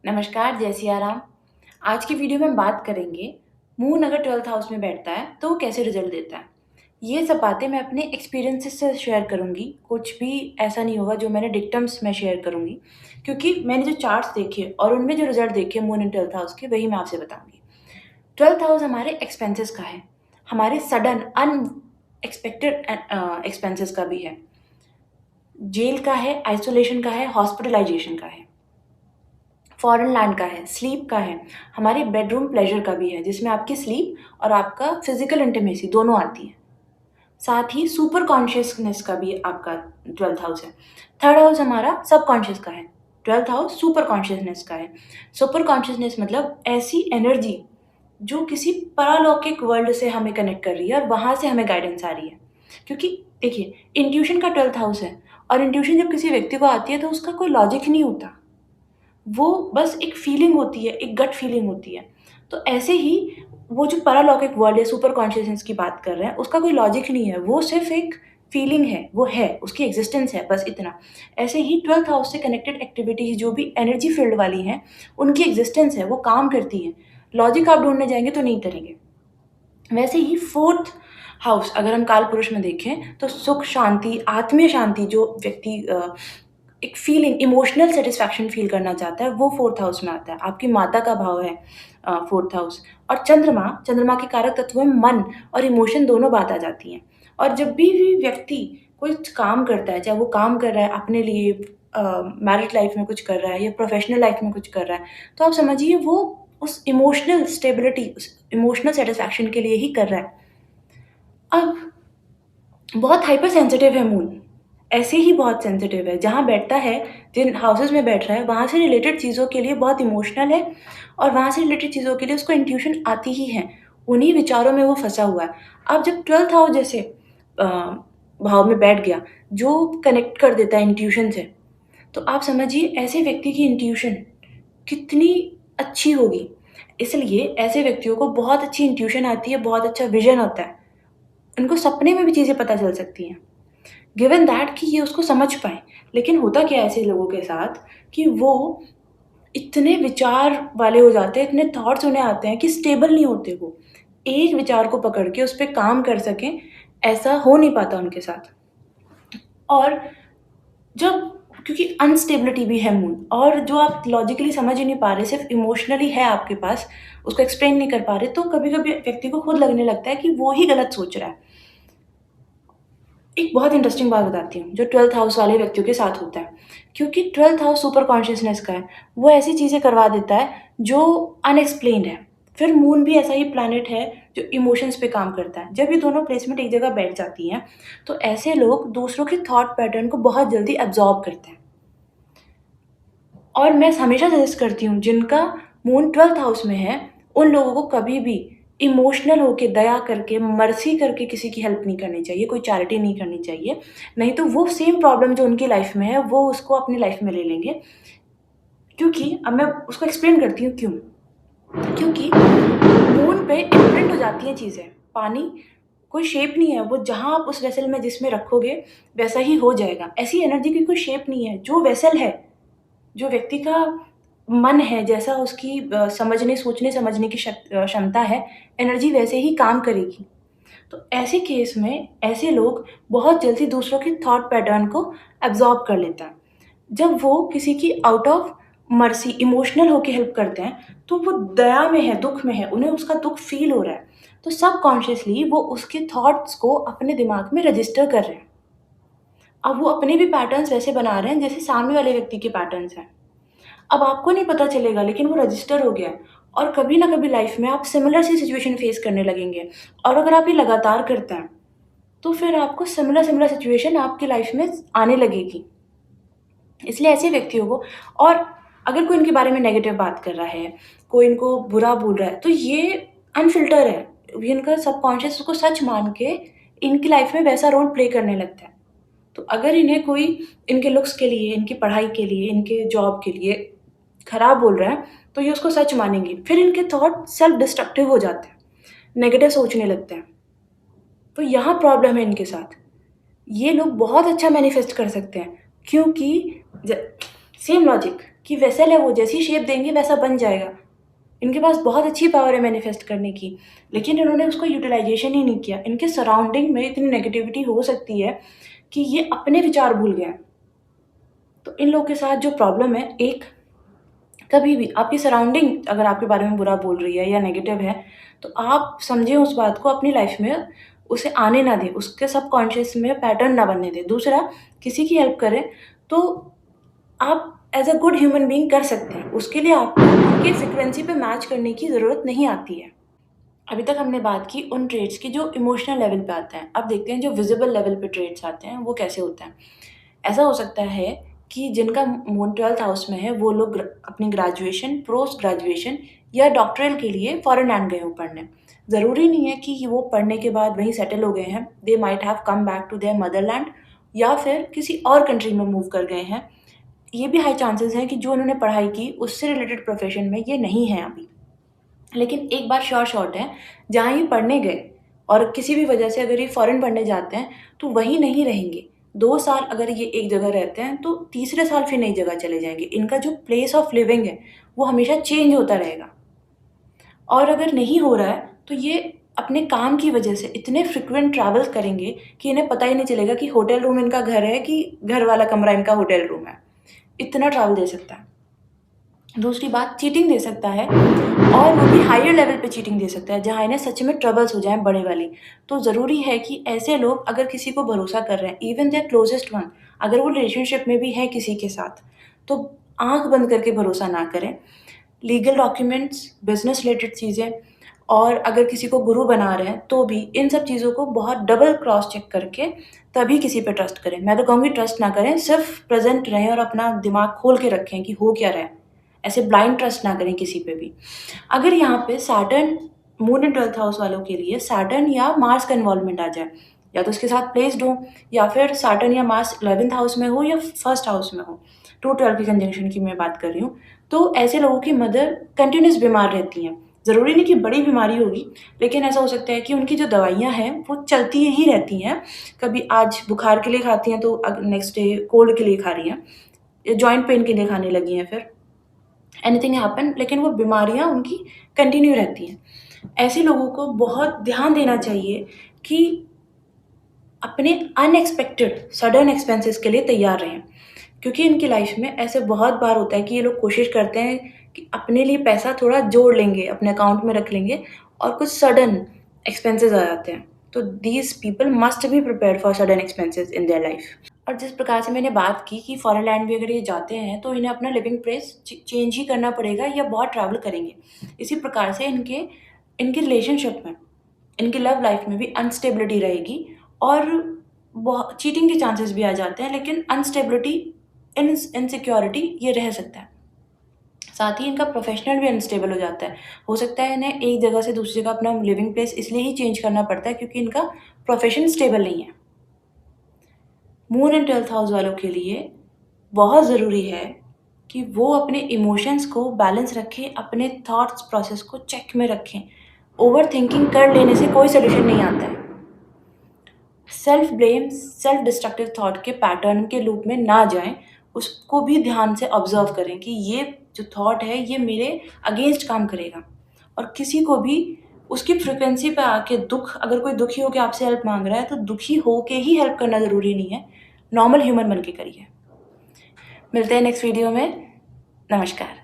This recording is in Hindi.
नमस्कार, जय सिया राम। आज की वीडियो में हम बात करेंगे, मून अगर 12th हाउस में बैठता है, तो वो कैसे रिज़ल्ट देता है। ये सब बातें मैं अपने एक्सपीरियंसेस से शेयर करूँगी, कुछ भी ऐसा नहीं होगा जो मैंने डिक्टम्स में शेयर करूँगी, क्योंकि मैंने जो चार्ट्स देखे और उनमें जो रिज़ल्ट देखे मून इन 12th हाउस के, वही मैं आपसे बताऊँगी। 12th हाउस हमारे एक्सपेंसेस का है, हमारे सडन अनएक्सपेक्टेड एक्सपेंसेस का भी है, जेल का है, आइसोलेशन का है, हॉस्पिटलाइज़ेशन का है। फॉरेन लैंड का है, स्लीप का है, हमारे बेडरूम प्लेज़र का भी है, जिसमें आपकी स्लीप और आपका फ़िज़िकल इंटिमेसी दोनों आती है। साथ ही सुपर कॉन्शियसनेस का भी आपका 12th हाउस है। 3rd हाउस हमारा सबकॉन्शियस का है। 12th हाउस सुपर कॉन्शियसनेस का है। सुपर कॉन्शियसनेस मतलब ऐसी एनर्जी जो किसी पारलौकिक वर्ल्ड से हमें कनेक्ट कर रही है और वहाँ से हमें गाइडेंस आ रही है। क्योंकि देखिए, इंट्यूशन का 12th हाउस है और इंट्यूशन जब किसी व्यक्ति को आती है तो उसका कोई लॉजिक नहीं होता। वो बस एक फीलिंग होती है, एक गट फीलिंग होती है। तो ऐसे ही वो जो पैरालौकिक वर्ल्ड है, सुपर कॉन्शियसनेस की बात कर रहे हैं, उसका कोई लॉजिक नहीं है, वो सिर्फ़ एक फीलिंग है, वो है, उसकी एक्ज़िस्टेंस है, बस इतना। ऐसे ही 12th हाउस से कनेक्टेड एक्टिविटीज़ जो भी एनर्जी फ़ील्ड वाली हैं, उनकी एक्ज़िस्टेंस है, वो काम करती हैं। लॉजिक आप ढूँढने जाएँगे तो नहीं करेंगे। वैसे ही 4th हाउस अगर हम कालपुरुष में देखें, तो सुख, शांति, आत्मीय शांति जो व्यक्ति एक फीलिंग इमोशनल सैटिस्फैक्शन फ़ील करना चाहता है, वो 4th हाउस में आता है। आपकी माता का भाव है 4th हाउस और चंद्रमा के कारक तत्व में मन और इमोशन दोनों बात आ जाती हैं। और जब भी व्यक्ति कोई काम करता है, चाहे वो काम कर रहा है अपने लिए मैरिड लाइफ़ में कुछ कर रहा है या प्रोफ़ेशनल लाइफ़ में कुछ कर रहा है, तो आप समझिए वो उस इमोशनल स्टेबिलिटी, उस इमोशनल सैटिस्फैक्शन के लिए ही कर रहा है। अब बहुत हाइपर सेंसिटिव है मून, ऐसे ही बहुत सेंसिटिव है, जहाँ बैठता है, जिन हाउसेज़ में बैठ रहा है, वहाँ से रिलेटेड चीज़ों के लिए बहुत इमोशनल है और वहाँ से रिलेटेड चीज़ों के लिए उसको इंट्यूशन आती ही है, उन्हीं विचारों में वो फँसा हुआ है। अब जब 12th हाउस जैसे अ, भाव में बैठ गया, जो कनेक्ट कर देता है इंट्यूशन से, तो आप समझिए ऐसे व्यक्ति की इंट्यूशन कितनी अच्छी होगी। इसलिए ऐसे व्यक्तियों को बहुत अच्छी इंट्यूशन आती है, बहुत अच्छा विज़न होता है। उनको सपने में भी चीज़ें पता चल सकती हैं। गिवन दैट कि ये उसको समझ पाएँ। लेकिन होता क्या है ऐसे लोगों के साथ कि वो इतने विचार वाले हो जाते हैं, इतने थॉट्स उन्हें आते हैं कि स्टेबल नहीं होते वो। एक विचार को पकड़ के उस पे काम कर सकें, ऐसा हो नहीं पाता उनके साथ। और जब क्योंकि अनस्टेबिलिटी भी है मून और जो आप लॉजिकली समझ ही नहीं पा रहे, सिर्फ़ इमोशनली है आपके पास, उसको एक्सप्लेन नहीं कर पा रहे, तो कभी-कभी व्यक्ति को खुद लगने लगता है कि वो ही गलत सोच रहा है। एक बहुत इंटरेस्टिंग बात बताती हूँ, जो 12th हाउस वाले व्यक्तियों के साथ होता है। क्योंकि 12th हाउस सुपर कॉन्शियसनेस का है, वो ऐसी चीज़ें करवा देता है जो अनएक्सप्लेन्ड है। फिर मून भी ऐसा ही प्लैनेट है जो इमोशंस पे काम करता है। जब ये दोनों प्लेसमेंट एक जगह बैठ जाती हैं, तो ऐसे लोग दूसरों के थॉट पैटर्न को बहुत जल्दी एब्ज़ॉर्ब करते हैं। और मैं हमेशा सजेस्ट करती हूँ जिनका मून 12th हाउस में है, उन लोगों को कभी भी इमोशनल होके, दया करके, मर्सी करके किसी की हेल्प नहीं करनी चाहिए, कोई चैरिटी नहीं करनी चाहिए। नहीं तो वो सेम प्रॉब्लम जो उनकी लाइफ़ में है, वो उसको अपनी लाइफ़ में ले लेंगे। क्योंकि अब मैं उसको एक्सप्लेन करती हूँ क्यों? क्योंकि मून पे इम्प्रिंट हो जाती हैं चीज़ें। पानी कोई शेप नहीं है, वो जहाँ आप उस वेसल में जिसमें रखोगे, वैसा ही हो जाएगा। ऐसी एनर्जी की कोई शेप नहीं है, जो वेसल है, जो व्यक्ति का मन है, जैसा उसकी समझने, सोचने-समझने की क्षमता है, एनर्जी वैसे ही काम करेगी। तो ऐसे केस में ऐसे लोग बहुत जल्दी दूसरों के थॉट पैटर्न को एब्ज़ॉर्ब कर लेते हैं। जब वो किसी की आउट ऑफ मर्सी इमोशनल होके हेल्प करते हैं, तो वो दया में है, दुःख में है, उन्हें उसका दुःख फ़ील हो रहा है। तो सबकॉन्शियसली वो उसके थॉट्स को अपने दिमाग में रजिस्टर कर रहे हैं। अब वो अपने भी पैटर्न्स वैसे बना रहे हैं जैसे सामने वाले व्यक्ति के पैटर्न्स हैं। अब आपको नहीं पता चलेगा लेकिन वो रजिस्टर हो गया है और कभी ना कभी लाइफ में आप सिमिलर सी सिचुएशन फेस करने लगेंगे और अगर आप ये लगातार करते हैं, तो फिर आपको सिमिलर सिमिलर सिचुएशन आपकी लाइफ में आने लगेगी। इसलिए ऐसे व्यक्तियों को और अगर कोई इनके बारे में नेगेटिव बात कर रहा है, कोई इनको बुरा बोल रहा है, तो ये अनफ़िल्टर है। ये इनका सबकॉन्शियस उसको सच मान के इनकी लाइफ में वैसा रोल प्ले करने लगता है। तो अगर इन्हें कोई इनके लुक्स के लिए, इनकी पढ़ाई के लिए, इनके जॉब के लिए खराब बोल रहा है, तो ये उसको सच मानेंगे। फिर इनके थॉट सेल्फ डिस्ट्रक्टिव हो जाते हैं, नेगेटिव सोचने लगते हैं। तो यहाँ प्रॉब्लम है इनके साथ। ये लोग बहुत अच्छा मैनिफेस्ट कर सकते हैं क्योंकि ज सेम लॉजिक कि वेसल है वो, जैसी शेप देंगे वैसा बन जाएगा। इनके पास बहुत अच्छी पावर है मैनिफेस्ट करने की, लेकिन इन्होंने उसको यूटिलाइजेशन ही नहीं किया। इनके सराउंडिंग में इतनी नेगेटिविटी हो सकती है कि ये अपने विचार भूल गए हैं। तो इन लोगों के साथ जो प्रॉब्लम है, एक, कभी भी आपकी सराउंडिंग अगर आपके बारे में बुरा बोल रही है या नेगेटिव है, तो आप समझें उस बात को, अपनी लाइफ में उसे आने ना दें, उसके सबकॉन्शियस में पैटर्न ना बनने दें। दूसरा, किसी की हेल्प करें तो आप as a good human being कर सकते हैं, उसके लिए आपको उनकी फ्रिक्वेंसी पे मैच करने की ज़रूरत नहीं आती है। अभी तक हमने बात की उन ट्रेड्स की जो इमोशनल लेवल पे आते हैं। अब देखते हैं जो विजिबल लेवल पे ट्रेड्स आते हैं वो कैसे होते हैं। ऐसा हो सकता है कि जिनका मून 12th हाउस में है वो लोग अपनी ग्रेजुएशन, पोस्ट ग्रेजुएशन या डॉक्टरल के लिए फॉरेन लैंड गए हों पढ़ने। ज़रूरी नहीं है कि वो पढ़ने के बाद वहीं सेटल हो गए हैं। They might have come back to their motherland या फिर किसी और कंट्री में मूव कर गए हैं। ये भी हाई चांसेस हैं कि जो उन्होंने पढ़ाई की उससे रिलेटेड प्रोफेशन में ये नहीं है अभी। लेकिन एक बात श्योर शॉट है, जहाँ ये पढ़ने गए और किसी भी वजह से अगर ये फ़ॉरेन पढ़ने जाते हैं तो वहीं नहीं रहेंगे। 2 साल अगर ये एक जगह रहते हैं तो तीसरे साल फिर नई जगह चले जाएँगे। इनका जो प्लेस ऑफ लिविंग है वो हमेशा चेंज होता रहेगा। और अगर नहीं हो रहा है तो ये अपने काम की वजह से इतने फ्रीक्वेंट ट्रैवल करेंगे कि इन्हें पता ही नहीं चलेगा कि होटल रूम इनका घर है कि घर वाला कमरा इनका होटल रूम है। इतना ट्रैवल दे सकता है। दूसरी बात, चीटिंग दे सकता है, और वो भी हायर लेवल पे चीटिंग दे सकता है जहाँ इन्हें सच में ट्रबल्स हो जाएँ बड़े वाली। तो ज़रूरी है कि ऐसे लोग अगर किसी को भरोसा कर रहे हैं, इवन देयर क्लोज़ेस्ट वन, अगर वो रिलेशनशिप में भी है किसी के साथ, तो आँख बंद करके भरोसा ना करें। लीगल डॉक्यूमेंट्स, बिज़नेस रिलेटेड चीज़ें, और अगर किसी को गुरु बना रहे हैं तो भी इन सब चीज़ों को बहुत डबल क्रॉस चेक करके तभी किसी पे ट्रस्ट करें। मैं तो कहूँगी ट्रस्ट ना करें, सिर्फ प्रेज़ेंट रहें और अपना दिमाग खोल के रखें कि हो क्या रहा है। ऐसे ब्लाइंड ट्रस्ट ना करें किसी पे भी। अगर यहाँ पे Saturn, moon and 12th house वालों के लिए सैटर्न या मार्स का इन्वॉल्वमेंट आ जाए, या तो उसके साथ प्लेस्ड हो, या फिर सैटर्न या मार्स 11th हाउस में हो या फर्स्ट हाउस में हो, 2-12 की कंजंक्शन की मैं बात कर रही हूँ, तो ऐसे लोगों की मदर कंटिन्यूस बीमार रहती हैं। ज़रूरी नहीं कि बड़ी बीमारी होगी, लेकिन ऐसा हो सकता है कि उनकी जो दवाइयाँ हैं वो चलती ही रहती हैं। कभी आज बुखार के लिए खाती हैं तो नेक्स्ट डे कोल्ड के लिए खा रही हैं, या जॉइंट पेन के लिए खाने लगी हैं, फिर एनीथिंग हैपन, लेकिन वो बीमारियाँ उनकी कंटिन्यू रहती हैं। ऐसे लोगों को बहुत ध्यान देना चाहिए कि अपने अनएक्सपेक्टेड सडन एक्सपेंसेस के लिए तैयार रहें, क्योंकि इनकी लाइफ में ऐसे बहुत बार होता है कि ये लोग कोशिश करते हैं कि अपने लिए पैसा थोड़ा जोड़ लेंगे, अपने अकाउंट में रख लेंगे, और कुछ सडन एक्सपेंसेस आ जाते हैं। तो these people must be prepared for sudden expenses in their life. और जिस प्रकार से मैंने बात की कि फॉरेन लैंड भी अगर ये जाते हैं तो इन्हें अपना लिविंग प्लेस चेंज ही करना पड़ेगा या बहुत ट्रैवल करेंगे। इसी प्रकार से इनके रिलेशनशिप में, इनकी लव लाइफ में भी अनस्टेबिलिटी रहेगी, और बहुत चीटिंग के चांसेस भी आ जाते हैं, लेकिन अनस्टेबिलिटी, इनसिक्योरिटी ये रह सकता है। साथ ही इनका प्रोफेशनल भी अनस्टेबल हो जाता है। हो सकता है इन्हें एक जगह से दूसरी जगह अपना लिविंग प्लेस इसलिए ही चेंज करना पड़ता है क्योंकि इनका प्रोफेशन स्टेबल नहीं है। मून एंड 12th हाउस वालों के लिए बहुत ज़रूरी है कि वो अपने इमोशंस को बैलेंस रखें, अपने थॉट्स प्रोसेस को चेक में रखें। ओवर थिंकिंग कर लेने से कोई सोल्यूशन नहीं आता है। Self blame, self destructive thought के पैटर्न के लूप में ना जाएं, उसको भी ध्यान से ऑब्जर्व करें कि ये जो थॉट है ये मेरे अगेंस्ट काम करेगा। और किसी को भी उसकी फ्रिक्वेंसी पे आके अगर कोई दुखी होकर आपसे हेल्प मांग रहा है तो दुखी होके ही हेल्प करना ज़रूरी नहीं है, नॉर्मल ह्यूमन बन के करिए। मिलते हैं नेक्स्ट वीडियो में। नमस्कार।